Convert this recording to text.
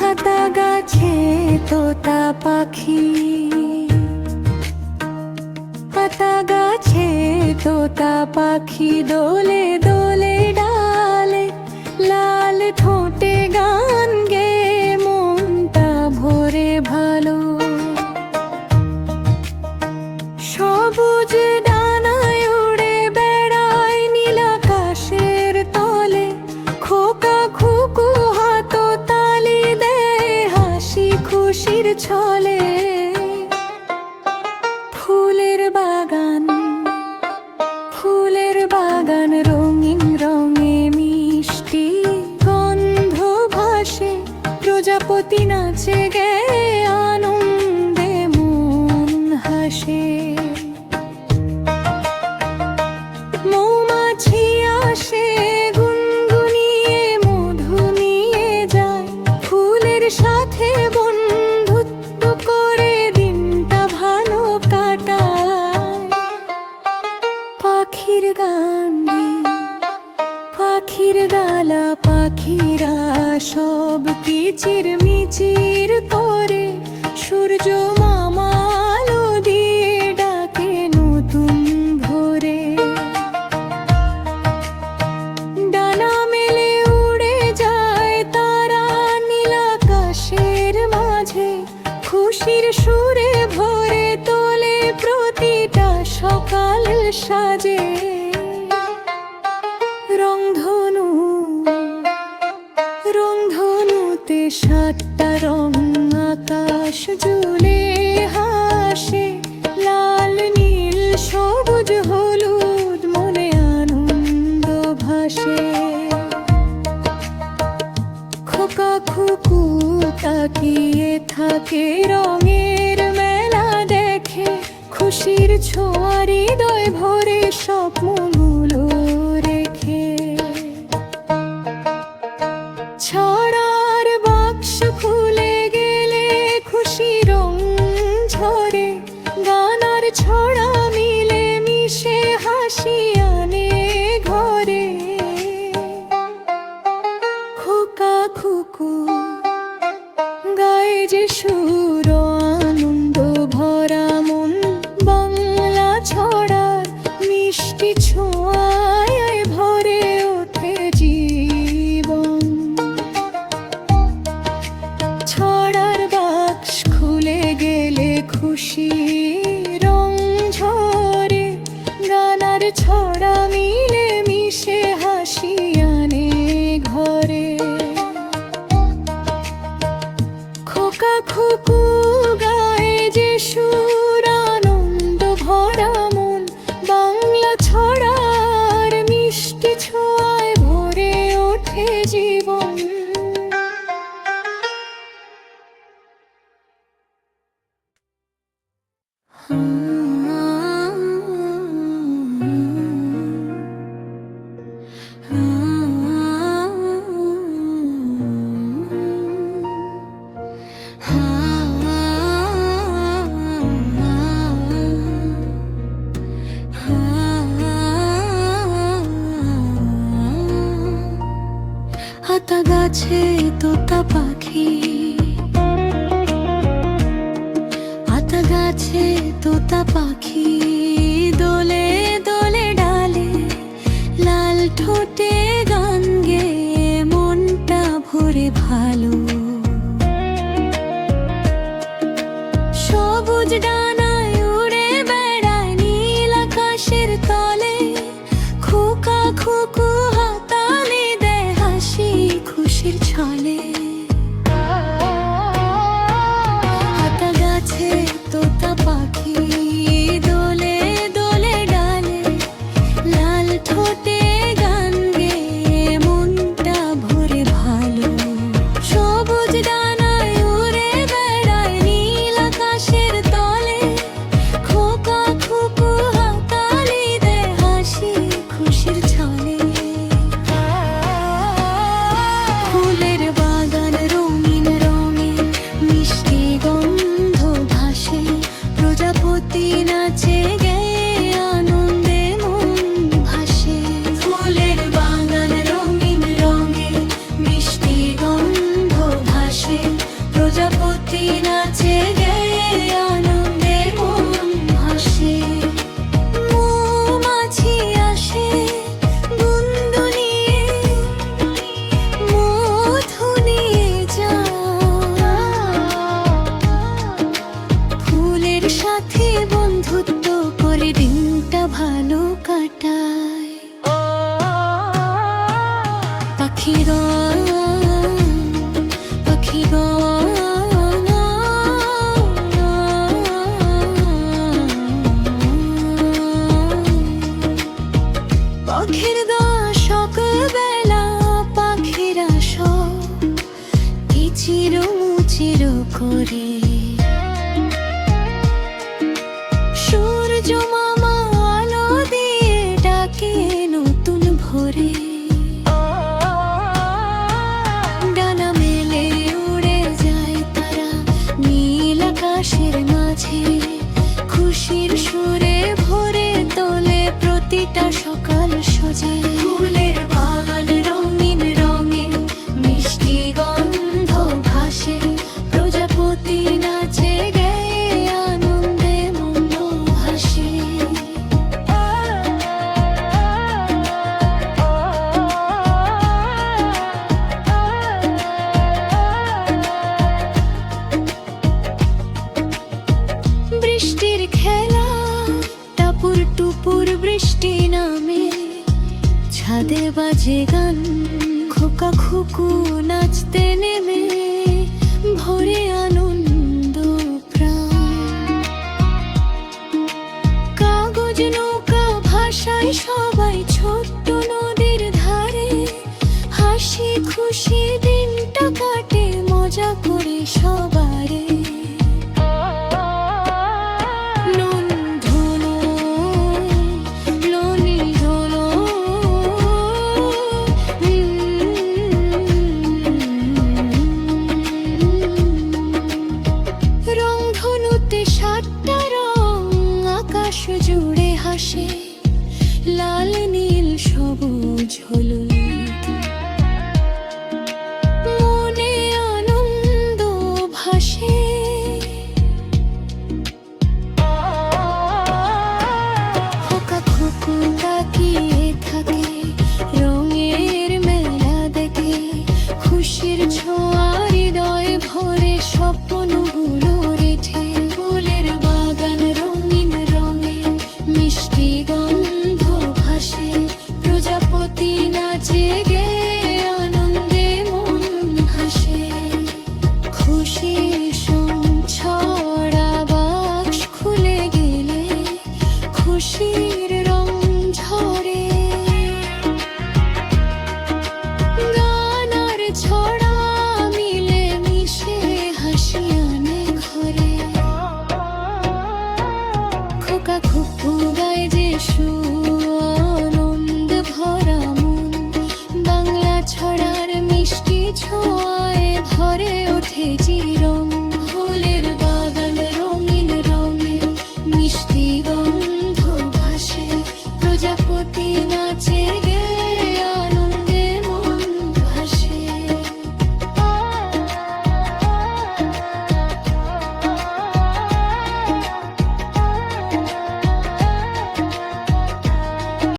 হাতা গাছে তোতা পাখি, পাতা গাছে তোতা পাখি দোলে দোলে ডালে, লাল ঠোঁটে গান গে মনটা ভরে ভালো। সবুজ ডানায় উড়ে বেড়ায় নীল আকাশের তলে, খোকা খুকু হাত তালি দেয় হাসি খুশির ছলে। ফুলের বাগান, ফুলের বাগান রঙিন রঙে মিষ্টি গন্ধ ভাসে, প্রজাপতি নাচে গে আনন্দে মন হাসে। মৌমাছি আসে গুনগুনিয়ে মধু নিয়ে যায়, ফুলের সাথে বন্ধুত্ব করে দিনটা ভালো কাটায়। পাখির গান, পাখির ডালা পাখিরা সব কিচির মিচির করে, সূর্য মামা আলো দিয়ে ডাকে নতুন ভোরে। ডানা মেলে উড়ে যায় তারা নীল আকাশের মাঝে, খুশির সুরে ভরে তোলে প্রতিটা সকাল সাজে। রংধনু, রংধনুতে 7টা রং আকাশ জুড়ে হাসে, লাল নীল সবুজ হলুদ মনে আনন্দ ভাসে। খোকা খুকু তাকিয়ে থাকে রঙের মেলা দেখে, খুশির ছোঁয়া হৃদয় ভরে স্বপ্নগুলো রেখে। ছড়ার বাক্স খুলে গেলে খুশি রং ঝরে, গানার ছড়া মিলে মিশে হাসি আনে ঘরে। খোকা খুকু গায়ে যে সুর আনন্দ ভরা মন, বাংলা ছড়ার মিষ্টি ছোঁয়ায় ভরে ওঠে জীবন। ছড়ার বাক্স খুলে গেলে খুশি রং ঝরে, গানার ছড়া মিলে মিশে হাসি আনে ঘরে। খোকা খুকু গায়ে যে সুর আনন্দ ভরা মন, বাংলা ছড়ার মিষ্টি ছোঁয়ায় ভরে ওঠে জীবন। হাতা গাছে তোতা পাখি, হাতা গাছে তোতা পাখি দোলে দোলে ডালে, লাল ঠোঁটে গান গে মনটা ভরে ভালো। সবুজ ডানায় উড়ে বেড়ায় নীল আকাশের তলে, খোকা খুকু হাতালি দেয় হাসি খুশির ছলে। হাতা গাছে তোতা পাখি দোলে দোলে ডালে, লাল ঠোঁটে গান গে মনটা ভরে ভালো। সবুজ ডানায় উড়ে বেড়ায় নীল আকাশের তলে, খোকা খুকু হাতালি দেয় হাসি খুশির ছলে। ফুলের বাগান, চিরমুচির করে। সূর্য মামা আলো দিয়ে ডাকে নতুন ভোরে। ডানা মেলে উড়ে যায় তারা নীল আকাশের মাঝে। খুশির সুরে ভরে তোলে প্রতিটা সকাল সোজে। ফুলের বাগান রঙিন রঙে মিষ্টি গন্ধ ভাসে। প্রজাপতি নাচে গেয়ে আনন্দে মন ভাসে। বৃষ্টির খেলা টাপুর টুপুর বৃষ্টি নামে। ছাদে বাজে গান খোকা খুকু নাচতে নেমে। ভরে আনন্দ প্রাণ। কাগজ নৌকা ভাষায় সবাই ছোট্ট নদীর ধারে। হাসি খুশি দিনটা কাটে মজা করে সবারে। সাতটা রং আকাশ জুড়ে হাসে। লাল নীল সবুজ হলুদ। মনে আনন্দ ভাসে। খোকা খুকু তাকিয়ে থাকে রঙের মেলা দেখে। খুশির ছোঁয়া হৃদয় ভরে স্বপ্নগুলো রেখে। ফুলের বাগান রঙিন রঙে মিষ্টি গন্ধ ভাসে। প্রজাপতি নাচে গেয়ে আনন্দে মন হাসে। খুশির ছড়া বাক্স খুলে গেলে খুশির রং ঝরে। গান আর ছড়া মিলে মিশে হাসি আনে ঘরে। খোকা খুকু গায় যে আনন্দ ভরা মন। বাংলা ছড়ার মিষ্টি ছোঁয়ায় ভরে ওঠে চির।